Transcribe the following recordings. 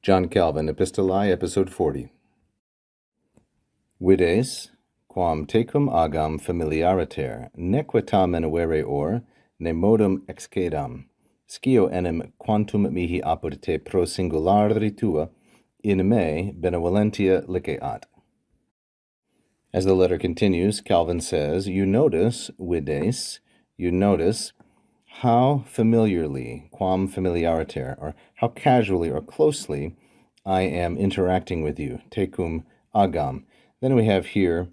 John Calvin, Epistolae, episode 40. Vides, quam tecum agam familiariter, neque tamen vereor, ne modum excedam, scio enim quantum mihi apud te pro singulari tua, in me benevolentia liceat. As the letter continues, Calvin says, you notice, vides, you notice how familiarly, quam familiariter, or how casually or closely I am interacting with you, tecum agam. Then we have here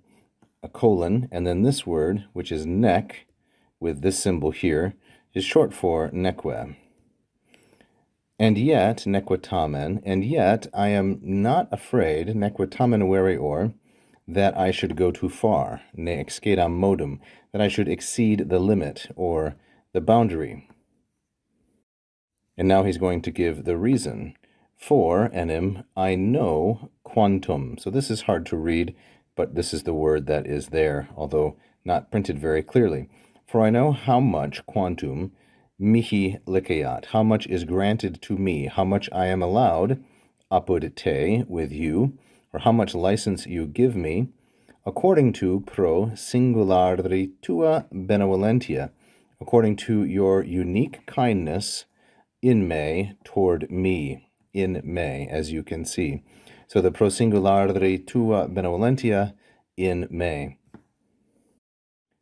a colon, and then this word, which is nec, with this symbol here, is short for neque. And yet, neque tamen, and yet I am not afraid, neque tamen vereor, that I should go too far, ne excedam modum, that I should exceed the limit, or the boundary. And now he's going to give the reason. For, enim, I know quantum. So this is hard to read, but this is the word that is there, although not printed very clearly. For I know how much quantum mihi liceat, how much is granted to me, how much I am allowed, apud te, with you, or how much license you give me, according to pro singulari tua benevolentia, according to your unique kindness in me, toward me, in me, as you can see. So the pro singulari tua benevolentia in me.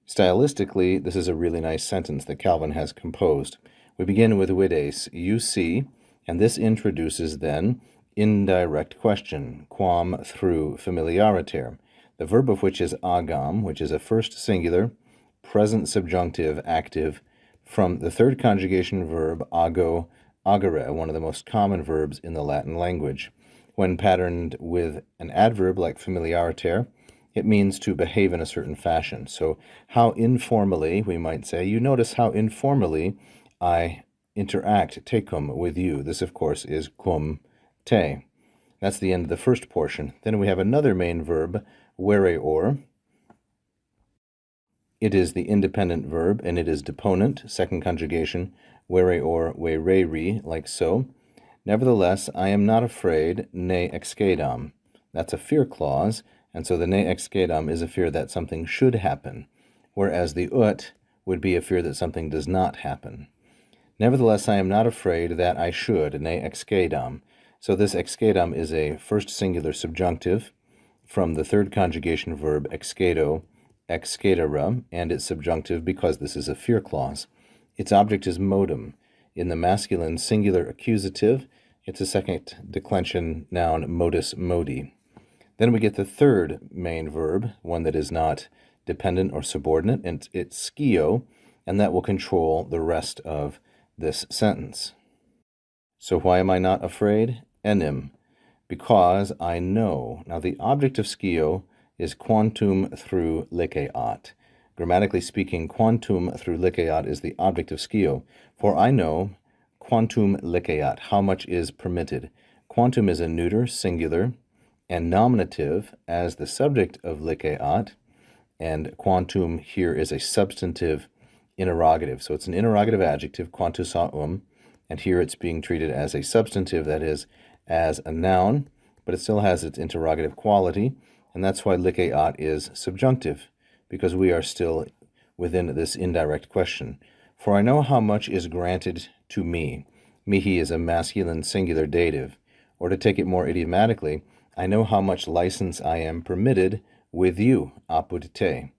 Stylistically, this is a really nice sentence that Calvin has composed. We begin with vides, you see, and this introduces then indirect question, quam through familiariter, the verb of which is agam, which is a first singular, present subjunctive, active, from the third conjugation verb ago, agere, one of the most common verbs in the Latin language. When patterned with an adverb like familiariter, it means to behave in a certain fashion. So how informally, we might say, you notice how informally I interact, tecum, with you. This, of course, is cum te. That's the end of the first portion. Then we have another main verb, vereor. It is the independent verb, and it is deponent, second conjugation, vereor, vereri, like so. Nevertheless, I am not afraid, ne excedam. That's a fear clause, and so the ne excedam is a fear that something should happen, whereas the ut would be a fear that something does not happen. Nevertheless, I am not afraid that I should, ne excedam. So this excedam is a first singular subjunctive from the third conjugation verb excedo, excedere, and it's subjunctive because this is a fear clause. Its object is modum. In the masculine singular accusative, it's a second declension noun, modus modi. Then we get the third main verb, one that is not dependent or subordinate, and it's scio, and that will control the rest of this sentence. So why am I not afraid? Enim, because I know. Now the object of scio is quantum through liceat. Grammatically speaking, quantum through liceat is the object of scio. For I know quantum liceat, how much is permitted. Quantum is a neuter, singular, and nominative as the subject of liceat, and quantum here is a substantive interrogative. So it's an interrogative adjective, quantus a and here it's being treated as a substantive, that is, as a noun, but it still has its interrogative quality, and that's why liceat is subjunctive, because we are still within this indirect question. For I know how much is granted to me. Mihi is a masculine singular dative. Or to take it more idiomatically, I know how much license I am permitted with you, apud te,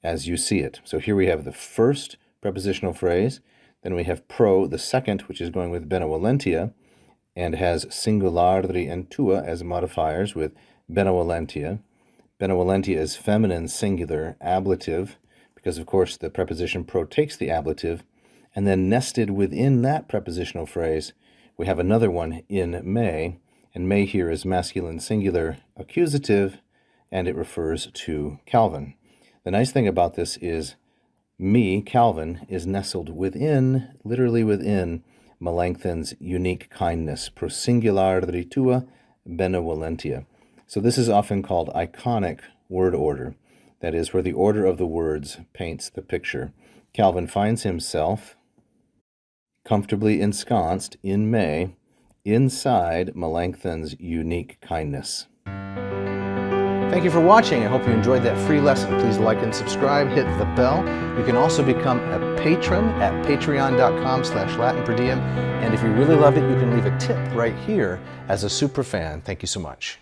as you see it. So here we have the first prepositional phrase, then we have pro, the second, which is going with benevolentia, and has singulari and tua as modifiers with benevolentia. Benevolentia is feminine singular ablative, because of course the preposition pro takes the ablative, and then nested within that prepositional phrase, we have another one in me, and me here is masculine singular accusative, and it refers to Calvin. The nice thing about this is me, Calvin, is nestled within, literally within, Melanchthon's unique kindness, pro singulari tua benevolentia. So this is often called iconic word order, that is, where the order of the words paints the picture. Calvin finds himself comfortably ensconced in me, inside Melanchthon's unique kindness. Thank you for watching. I hope you enjoyed that free lesson. Please like and subscribe, hit the bell. You can also become a patron at patreon.com/LatinPerDiem. And if you really loved it, you can leave a tip right here as a super fan. Thank you so much.